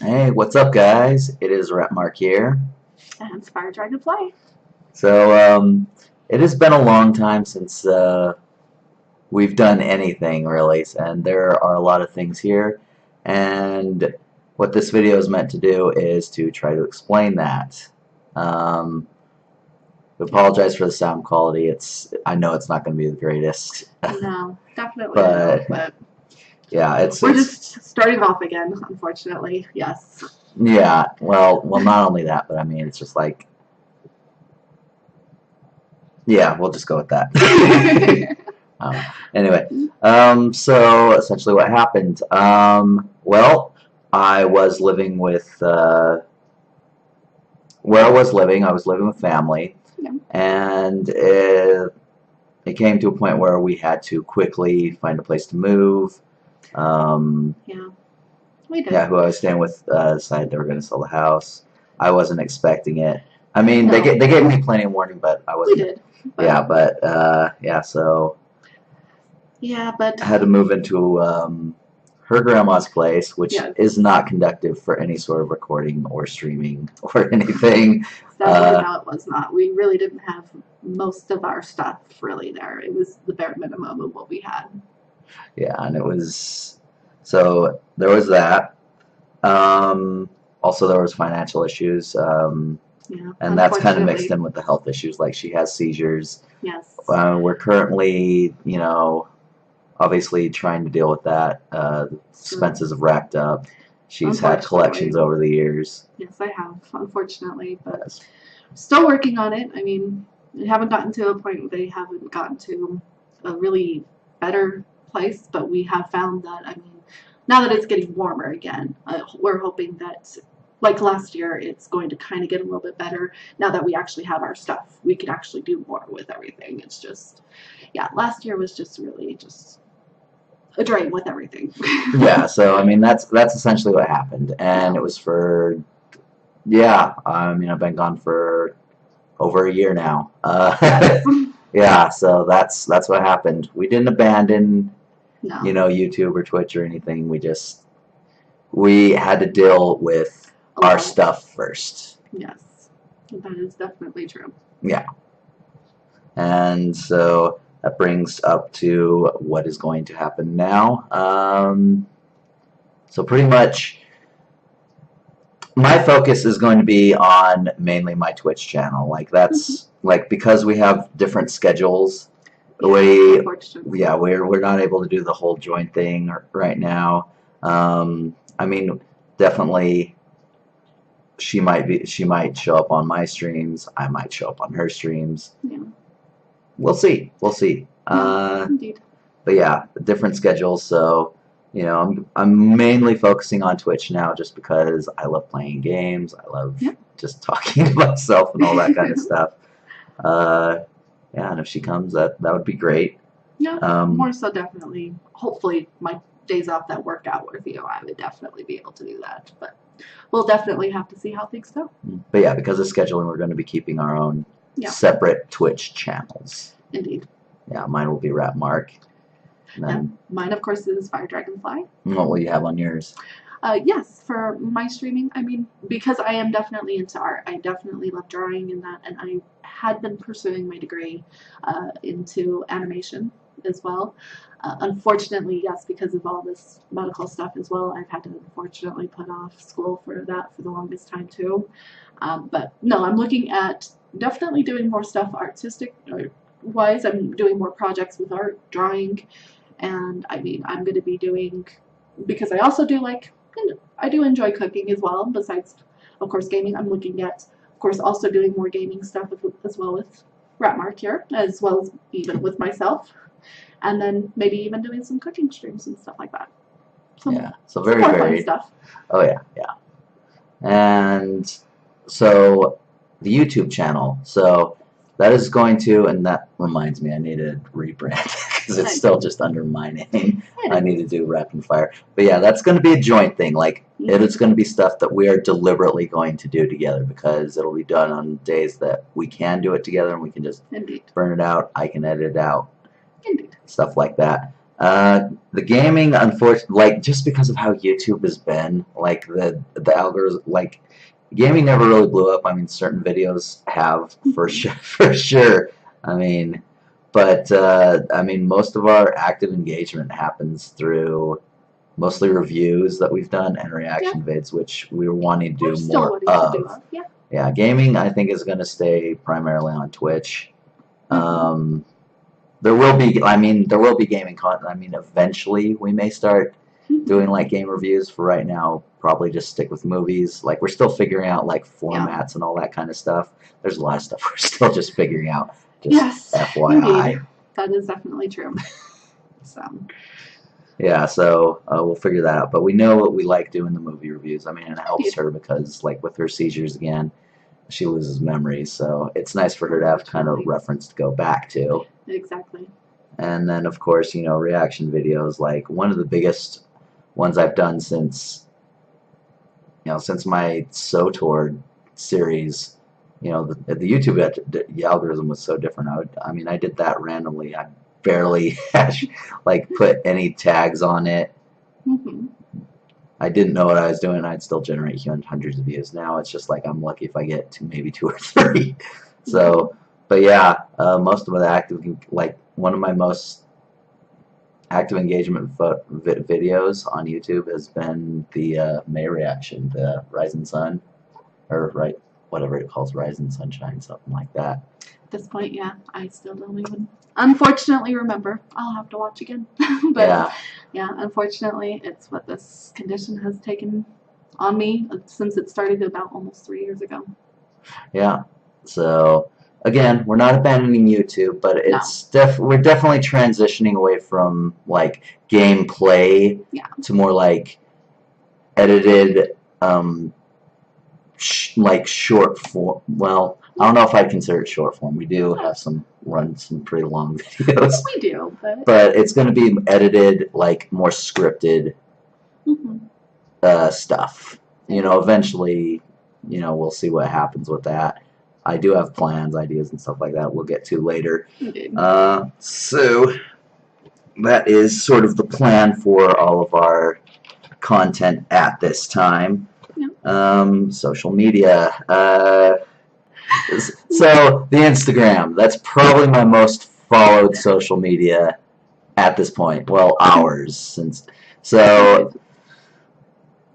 Hey, what's up, guys? It is Rapmark here. And Fire Dragonfly. So, it has been a long time since we've done anything really, and there are a lot of things here. And what this video is meant to do is to try to explain that. Um, we apologize for the sound quality. I know it's not going to be the greatest, No, definitely not. but But yeah, we're it's just starting off again, unfortunately. Yes. yeah. Well, not only that, but I mean, it's just like yeah, we'll just go with that. Um, anyway, so essentially what happened? Well, I was living with where I was living with family, Yeah. and it came to a point where we had to quickly find a place to move. Um, Yeah. We yeah, did. who I was staying with decided they were going to sell the house. I wasn't expecting it. I mean, No. they gave me plenty of warning, but I We wasn't. did. Yeah, but yeah, so Yeah, but I had to move into her grandma's place, which yes, is not conductive for any sort of recording or streaming or anything. sadly, no, it was not. We really didn't have most of our stuff really there. It was the bare minimum of what we had. Yeah, and it was so there was that. Also, there was financial issues, Yeah, and that's kind of mixed unfortunately. in with the health issues. Like she has seizures. Yes. We're currently, obviously trying to deal with that. Expenses have racked up. She's had collections Unfortunately. over the years. Yes, I have, unfortunately, but Yes. still working on it. I mean, they haven't gotten to a point where they haven't gotten to a really better place, but we have found that, I mean, now that it's getting warmer again, we're hoping that, like last year, it's going to kind of get a little bit better now that we actually have our stuff. We can actually do more with everything. It's just, yeah, last year was just really just a drain with everything. Yeah, so I mean that's essentially what happened, and Yeah. it was for yeah. I mean I've been gone for over a year now. Yes. Yeah, so that's what happened. We didn't abandon No. YouTube or Twitch or anything. We had to deal with A our lot. stuff first. Yes. That is definitely true. Yeah, and so that brings up to what is going to happen now. So pretty much my focus is going to be on mainly my Twitch channel. Like that's like because we have different schedules. We yeah we're not able to do the whole joint thing right now. I mean definitely she might show up on my streams. I might show up on her streams. Yeah. We'll see. We'll see. Indeed. But yeah, different schedules. So I'm mainly focusing on Twitch now, just because I love playing games. I love just talking to myself and all that kind of stuff. Uh, yeah, and if she comes, that would be great. Yeah, more so definitely. Hopefully, my days off that work out with you, I would definitely be able to do that. But we'll definitely have to see how things go. But yeah, because of scheduling, we're going to be keeping our own separate Twitch channels. Indeed. Yeah, mine will be Rapmark. And mine, of course, is Fire Dragonfly. What will you have on yours? Yes, for my streaming, I mean, because I am definitely into art, I definitely love drawing and that, and I had been pursuing my degree into animation as well. Unfortunately, yes, because of all this medical stuff as well, I've had to unfortunately put off school for that for the longest time too. But no, I'm looking at definitely doing more stuff artistic wise. I'm doing more projects with art, drawing, and I mean, I'm going to be doing, because I also do like, I do enjoy cooking as well, besides, of course, gaming. I'm looking at, of course, also doing more gaming stuff as well with Rapmark here, as well as even with myself. And then maybe even doing some cooking streams and stuff like that. Yeah, so very, very, stuff. Oh yeah, yeah. And so the YouTube channel, so that is going to, and that reminds me, I need to rebrand because it's still just under my name. I need to do Rap and Fire. But yeah, that's going to be a joint thing. Like, it is going to be stuff that we are deliberately going to do together, because it'll be done on days that we can do it together and we can just burn it out. I can edit it out. Stuff like that. The gaming, unfortunately, like just because of how YouTube has been, like the algorithm, like gaming never really blew up. I mean, certain videos have for sure, for sure. I mean, but I mean, most of our active engagement happens through mostly reviews that we've done and reaction vids, which we were wanting to We're do still more wanting to do of. Yeah. Yeah, gaming I think is going to stay primarily on Twitch. There will be, I mean, there will be gaming content. I mean, eventually we may start doing like game reviews. For right now, probably just stick with movies. Like we're still figuring out like formats and all that kind of stuff. There's a lot of stuff we're still just figuring out. Just Yes, FYI. indeed. That is definitely true. So. Yeah, so we'll figure that out. But we know what we like doing the movie reviews. I mean, it helps her because, like, with her seizures again, she loses memory. So it's nice for her to have kind of reference to go back to. Exactly. And then, of course, you know, reaction videos. Like one of the biggest ones I've done since, you know, since my SOTOR series. You know, the YouTube the algorithm was so different. I mean, I did that randomly. I barely like put any tags on it. I didn't know what I was doing. I'd still generate hundreds of views. Now it's just like I'm lucky if I get to maybe 2 or 3. So, but yeah, most of the active, like one of my most active engagement videos on YouTube has been the May reaction, the Rising Sun, or whatever it calls, Rising Sunshine, something like that. At this point, yeah, I still don't even, unfortunately, remember. I'll have to watch again. But yeah, unfortunately, it's what this condition has taken on me since it started about almost 3 years ago. Yeah, so again, we're not abandoning YouTube, but it's we're definitely transitioning away from like gameplay to more like edited, like short form. Well, I don't know if I'd consider it short form. We do have run some pretty long videos. We do, but it's going to be edited, like more scripted stuff. You know, eventually, you know, we'll see what happens with that. I do have plans, ideas, and stuff like that we'll get to later. So that is sort of the plan for all of our content at this time. Social media. So the Instagram, that's probably my most followed social media at this point. Well, ours, since so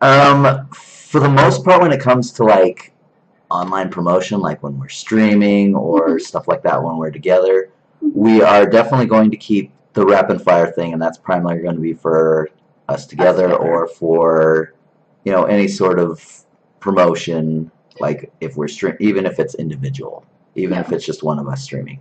for the most part, when it comes to like online promotion, like when we're streaming or stuff like that, when we're together, we are definitely going to keep the rapid fire thing, and that's primarily going to be for us together or for, you know, any sort of promotion, like if we're even if it's individual, even if it's just one of us streaming.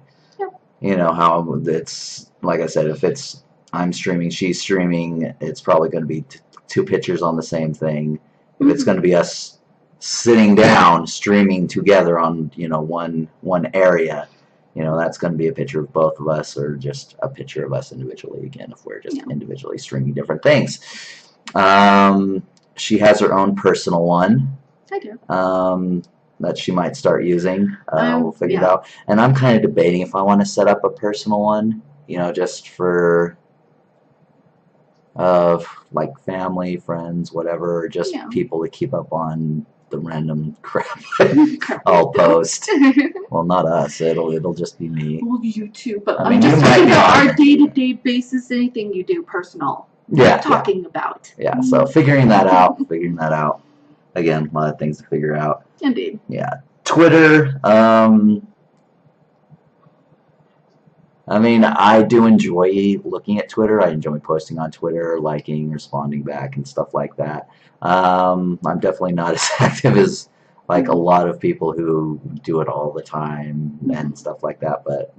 You know how it's, like I said, if it's I'm streaming, she's streaming, it's probably going to be 2 pictures on the same thing. If it's going to be us sitting down streaming together on, you know, one area, you know, that's going to be a picture of both of us, or just a picture of us individually, again, if we're just individually streaming different things. She has her own personal one. I do. That she might start using. We'll figure it out. And I'm kind of debating if I want to set up a personal one, you know, just for like family, friends, whatever, just people to keep up on the random crap I'll post. Well, not us. It'll just be me. Well, you too. But I'm just talking about our day-to-day basis. Anything you do personal. Talking about. Yeah. So figuring that out. Again, a lot of things to figure out. Indeed. Yeah. Twitter. I mean, I do enjoy looking at Twitter. I enjoy posting on Twitter, liking, responding back, and stuff like that. I'm definitely not as active as like a lot of people who do it all the time and stuff like that. But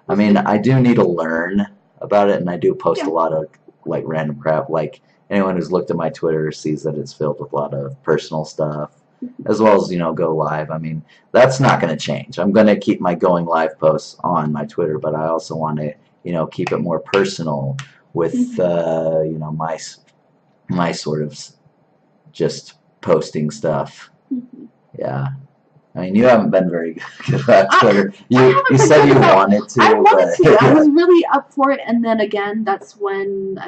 I mean, I do need to learn about it, and I do post a lot of like random crap. Like anyone who's looked at my Twitter sees that it's filled with a lot of personal stuff, as well as, you know, go live. I mean, that's not going to change. I'm going to keep my going live posts on my Twitter, but I also want to, you know, keep it more personal with, you know, my sort of just posting stuff. Yeah. I mean, you haven't been very good about Twitter. You been said good you about- wanted to. I wanted but, to. I was really up for it, and then again, that's when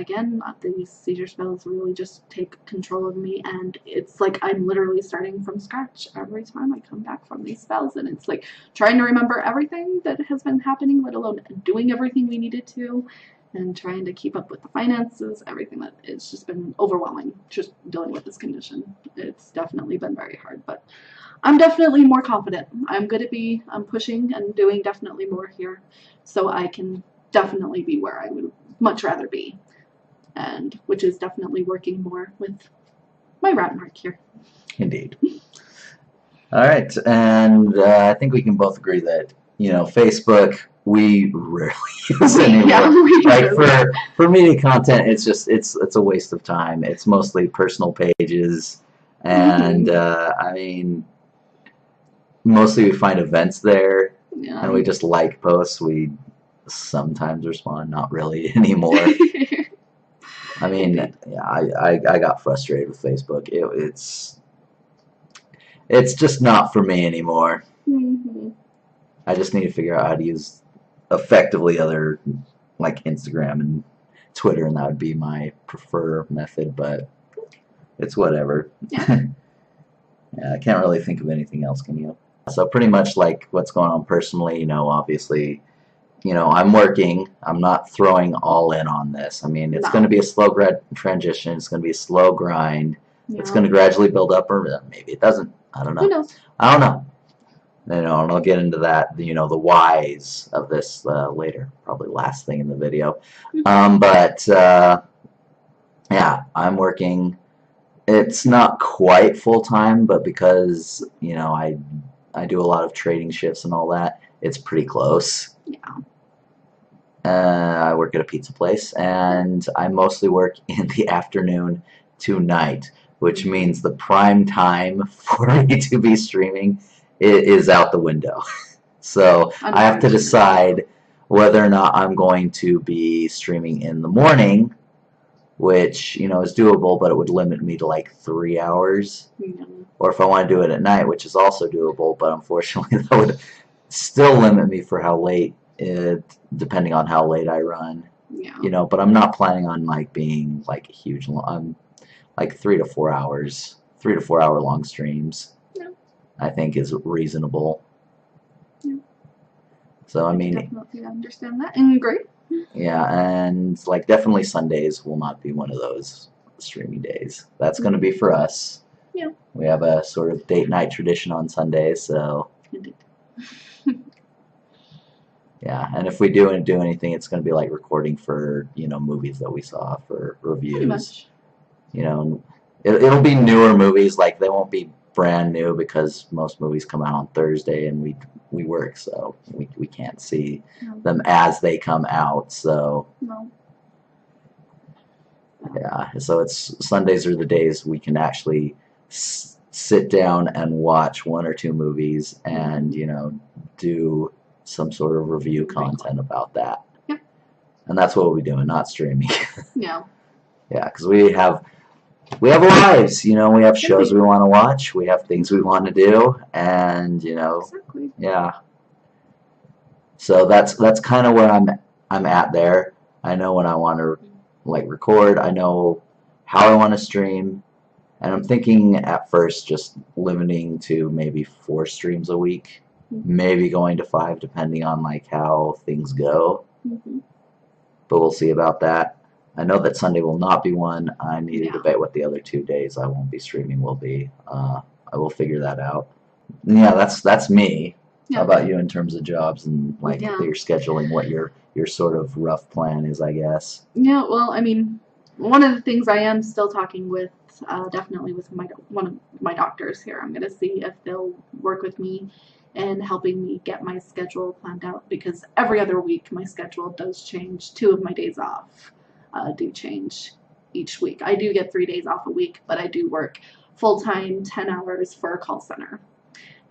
these seizure spells really just take control of me, and it's like I'm literally starting from scratch every time I come back from these spells, and it's like trying to remember everything that has been happening, let alone doing everything we needed to, and trying to keep up with the finances, everything. That it's just been overwhelming just dealing with this condition. It's definitely been very hard, but I'm definitely more confident. I'm pushing and doing definitely more here, so I can definitely be where I would much rather be, and which is definitely working more with my Rapmark here. Indeed. All right, and I think we can both agree that Facebook we rarely use anymore. Yeah, we Like do. for media content, it's a waste of time. It's mostly personal pages, and I mean. Mostly we find events there, Yeah. and we just like posts. We sometimes respond, not really anymore. I mean, yeah, I got frustrated with Facebook. It's just not for me anymore. I just need to figure out how to use effectively other like Instagram and Twitter, and that would be my preferred method. But it's whatever. Yeah. Yeah, I can't really think of anything else. Can you? So pretty much like what's going on personally, obviously, I'm working. I'm not throwing all in on this. I mean, it's going to be a slow transition. It's going to be a slow grind. Yeah. It's going to gradually build up, or maybe it doesn't. I don't know. Who knows? I don't know. And I'll get into that, the whys of this later, probably last thing in the video. Yeah, I'm working. It's not quite full-time, but because, I do a lot of trading shifts and all that, it's pretty close. Yeah. I work at a pizza place, and I mostly work in the afternoon to night, which means the prime time for me to be streaming is out the window. So I have to decide whether or not I'm going to be streaming in the morning, which is doable, but it would limit me to like 3 hours. Or if I want to do it at night, which is also doable, but unfortunately that would still limit me for how late, depending on how late I run. Yeah. But I'm not planning on like being like a huge, like 3 to 4 hours, 3 to 4 hour long streams. Yeah. I think is reasonable. Yeah. So I mean, definitely understand that and agree. Yeah, and like definitely Sundays will not be one of those streaming days. That's going to be for us. Yeah. We have a sort of date night tradition on Sundays, so. Indeed. Yeah, and if we do anything, it's going to be like recording for movies that we saw for reviews. Pretty much. It'll be newer movies. Like they won't be brand new because most movies come out on Thursday, and we work, so we can't see them as they come out. So. No. Yeah, so it's Sundays are the days we can actually sit down and watch 1 or 2 movies and do some sort of review content about that. Yep. And that's what we'll be doing, not streaming. Yeah. Yeah, because we have lives, we have shows we want to watch, we have things we want to do, and Exactly. yeah. So that's kind of where I'm at there. I know when I want to like record, I know how I want to stream, and I'm thinking at first just limiting to maybe 4 streams a week, maybe going to 5 depending on like how things go. But we'll see about that. I know that Sunday will not be one. I need to debate what the other 2 days I won't be streaming will be. I will figure that out. Yeah, that's me. Yeah. How about you in terms of jobs and like your scheduling, what your sort of rough plan is, I guess? Yeah, well, I mean, one of the things I am still talking with, definitely with one of my doctors here. I'm going to see if they'll work with me in helping me get my schedule planned out, because every other week my schedule does change. 2 of my days off do change each week. I do get 3 days off a week, but I do work full-time 10 hours for a call center.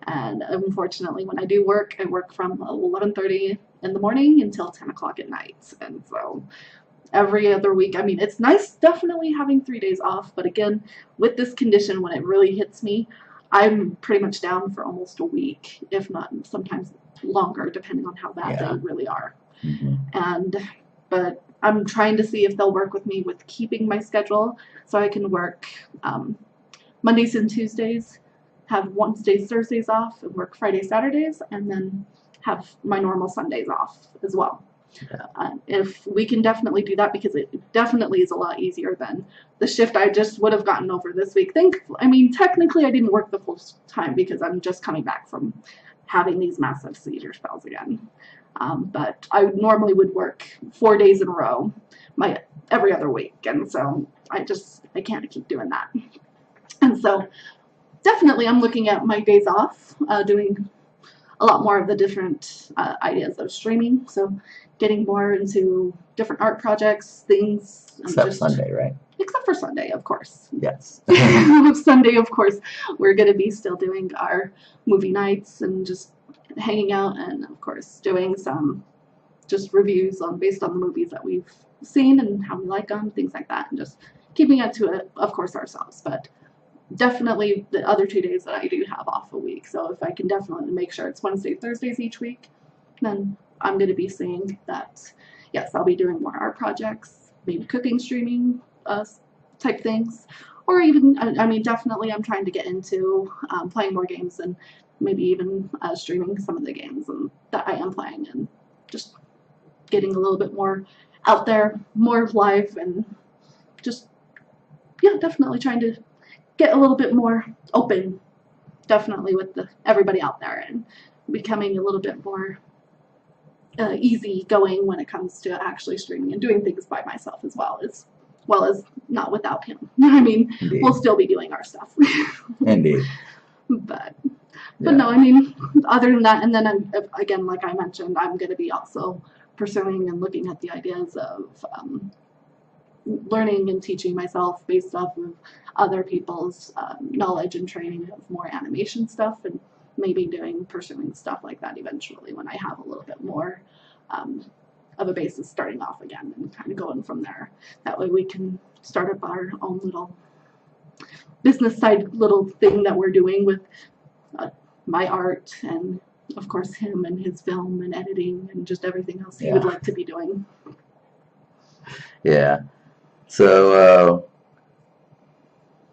And unfortunately, when I do work, I work from 11:30 in the morning until 10 o'clock at night. And so every other week, I mean, it's nice definitely having 3 days off. But again, with this condition, when it really hits me, I'm pretty much down for almost a week, if not sometimes longer, depending on how bad they really are. But I'm trying to see if they'll work with me with keeping my schedule so I can work Mondays and Tuesdays, have Wednesdays, Thursdays off, and work Fridays, Saturdays, and then have my normal Sundays off as well. If we can definitely do that, because it definitely is a lot easier than the shift I just would have gotten over this week. Technically I didn't work the full time because I'm just coming back from having these massive seizure spells again. But I normally would work 4 days in a row, every other week, and so I can't keep doing that. And so definitely I'm looking at my days off, doing a lot more of the different ideas of streaming. So getting more into different art projects, things. Except Sunday, right? Except for Sunday, of course. Yes. Sunday, of course, we're going to be still doing our movie nights and just hanging out, and of course doing some just reviews based on the movies that we've seen and how we like them, things like that, and just keeping it to it, of course, ourselves. But definitely the other 2 days that I do have off a week. So if I can definitely make sure it's Wednesdays, Thursdays each week, then I'm going to be seeing that, yes, I'll be doing more art projects, maybe cooking, streaming type things, or even, definitely I'm trying to get into playing more games and maybe even streaming some of the games that I am playing, and just getting a little bit more out there, more live, and just, yeah, definitely trying to get a little bit more open, definitely with everybody out there, and becoming a little bit more easy going when it comes to actually streaming and doing things by myself as well as not without him. Indeed. We'll still be doing our stuff. Indeed. But no, other than that, and then again, like I mentioned, I'm going to be also pursuing and looking at the ideas of learning and teaching myself based off of other people's knowledge and training of more animation stuff, and maybe pursuing stuff like that eventually when I have a little bit more of a basis starting off again, and kind of going from there. That way we can start up our own little business side little thing that we're doing with my art, and of course him and his film and editing and just everything else he would like to be doing. Yeah. So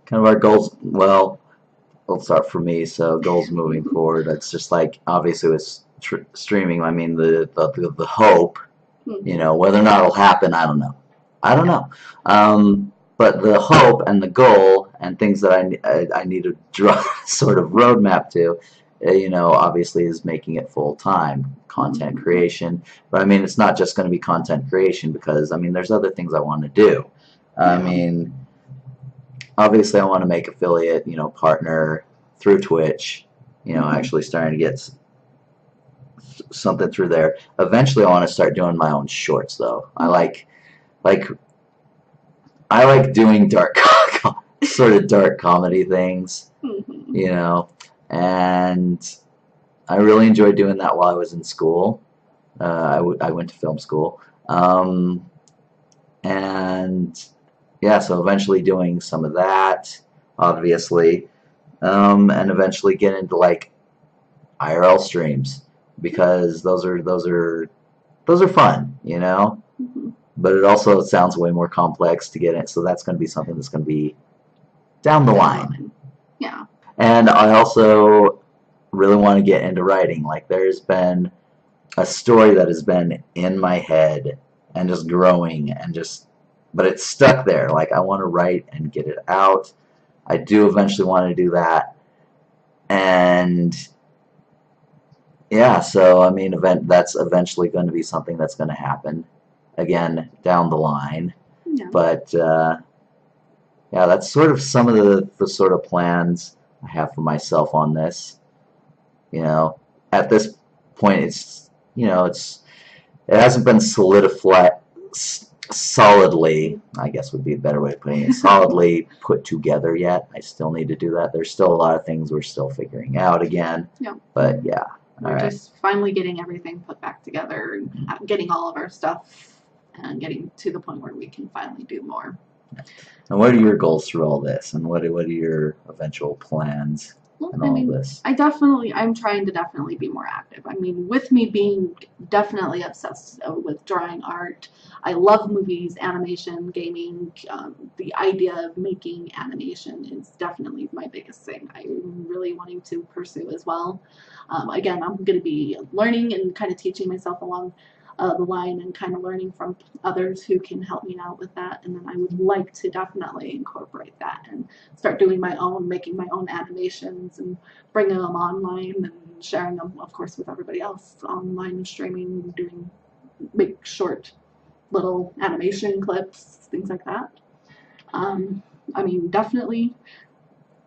kind of our goals, well, let's start for me. So goals moving forward, that's just like, obviously with streaming, the hope, whether or not it'll happen, I don't know. But the hope and the goal and things that I need to draw sort of roadmap to, obviously is making it full-time content creation. But it's not just going to be content creation, because there's other things I want to do. Obviously I want to make affiliate, partner through Twitch, actually starting to get something through there. Eventually I want to start doing my own shorts, though. I like doing sort of dark comedy things, and I really enjoyed doing that while I was in school. I went to film school, and yeah, so eventually doing some of that, obviously, and eventually get into like IRL streams, because those are fun, but it also sounds way more complex to get in, so that's going to be something that's going to be down the line. Yeah. And I also really want to get into writing. Like, there's been a story that has been in my head and just growing, but it's stuck there. Like, I want to write and get it out. I do eventually want to do that. And yeah, so that's eventually going to be something that's going to happen again down the line. Yeah. But yeah, that's sort of some of the sort of plans I have for myself on this. At this point, it hasn't been solidly, I guess would be a better way of putting it, solidly put together yet. I still need to do that. There's still a lot of things we're still figuring out again. Yeah. But yeah. We're just finally getting everything put back together, and getting all of our stuff, and getting to the point where we can finally do more. And what are your goals through all this, and what are your eventual plans? in I all mean, of this? I'm trying to definitely be more active. I mean, with me being definitely obsessed with drawing art, I love movies, animation, gaming. The idea of making animation is definitely my biggest thing. I'm really wanting to pursue as well. Again, I'm going to be learning and kind of teaching myself along the line and kind of learning from others who can help me out with that. And then I would like to definitely incorporate that and start doing my own, making my own animations and bringing them online and sharing them, of course, with everybody else online and streaming, doing make short little animation clips, things like that. I mean, definitely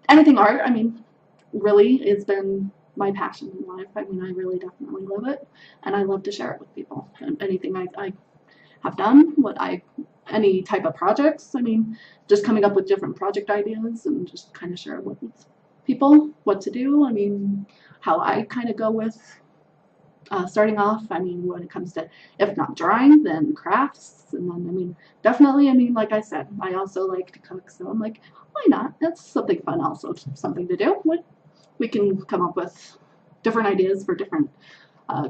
anything art. I mean, really, it's been my passion in life. I mean, I really definitely love it, and I love to share it with people. And anything I have done, any type of projects. I mean, just coming up with different project ideas and just kind of share with people what to do. I mean, how I kind of go with starting off. I mean, when it comes to, if not drawing, then crafts. And then, I mean, definitely, I mean, like I said, I also like to cook. So I'm like, why not? That's something fun also, something to do. We can come up with different ideas for different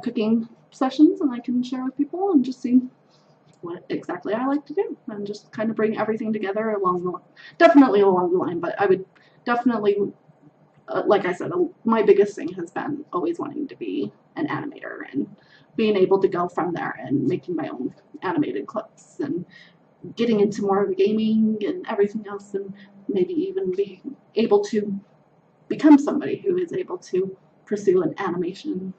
cooking sessions, and I can share with people and just see what exactly I like to do and just kind of bring everything together definitely along the line. But I would definitely, like I said, my biggest thing has been always wanting to be an animator and being able to go from there and making my own animated clips and getting into more of the gaming and everything else, and maybe even be able to become somebody who is able to pursue an animation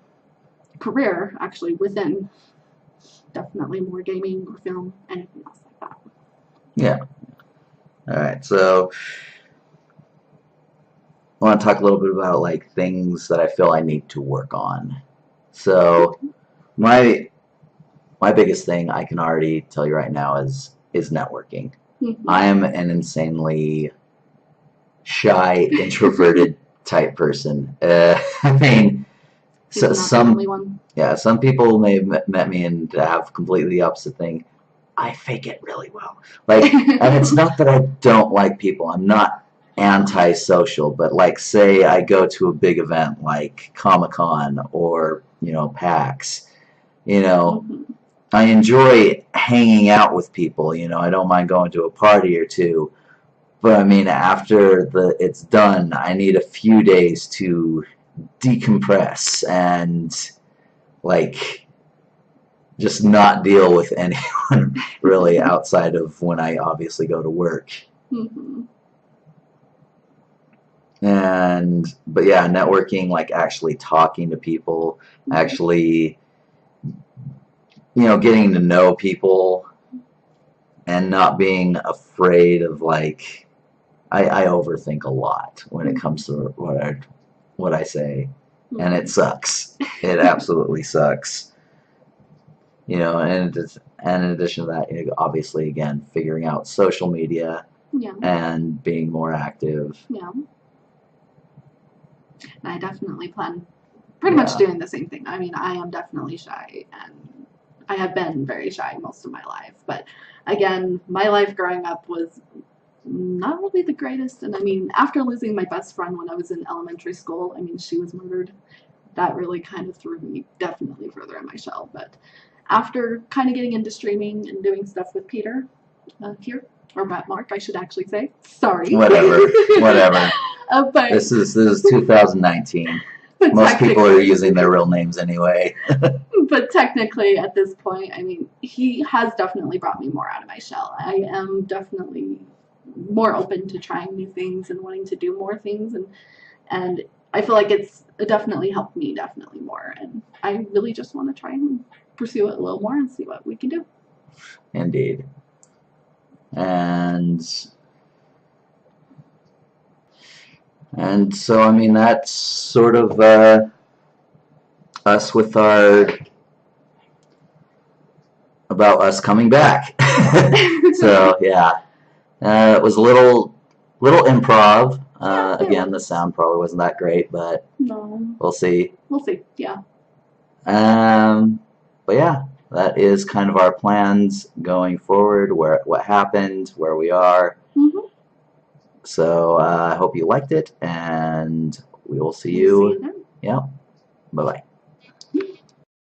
career actually within definitely more gaming or film, anything else like that. Yeah. All right. So I want to talk a little bit about like things that I feel I need to work on. So my biggest thing I can already tell you right now is networking. I am an insanely shy, introverted type person. I mean, so some people may have met me and have completely the opposite thing. I fake it really well. Like, and it's not that I don't like people. I'm not anti-social, but like, say I go to a big event like Comic-Con or PAX. I enjoy hanging out with people. I don't mind going to a party or two. But I mean, after it's done, I need a few days to decompress and like just not deal with anyone really outside of when I obviously go to work. But yeah, networking, like actually talking to people, actually getting to know people and not being afraid of like I overthink a lot when it comes to what I say, and it sucks. It absolutely sucks. And in addition to that, obviously, again, figuring out social media and being more active. Yeah. And I definitely plan pretty much doing the same thing. I mean, I am definitely shy, and I have been very shy most of my life. But again, my life growing up was not really the greatest. And I mean, after losing my best friend when I was in elementary school, I mean, she was murdered. That really kind of threw me definitely further in my shell. But after kind of getting into streaming and doing stuff with Peter here, or Rapmark, I should actually say. Sorry. Whatever. But this is 2019. Most people are using their real names anyway. But technically, at this point, I mean, he has definitely brought me more out of my shell. I am definitely more open to trying new things and wanting to do more things, and I feel like it's definitely helped me definitely more, and I really just want to try and pursue it a little more and see what we can do. Indeed. And so I mean that's sort of us with about us coming back. So yeah. It was a little improv. Again, the sound probably wasn't that great, but we'll see. Yeah. But yeah, that is kind of our plans going forward. What happened, where we are. So I hope you liked it, and we will see See you. you then. Yeah. Bye bye.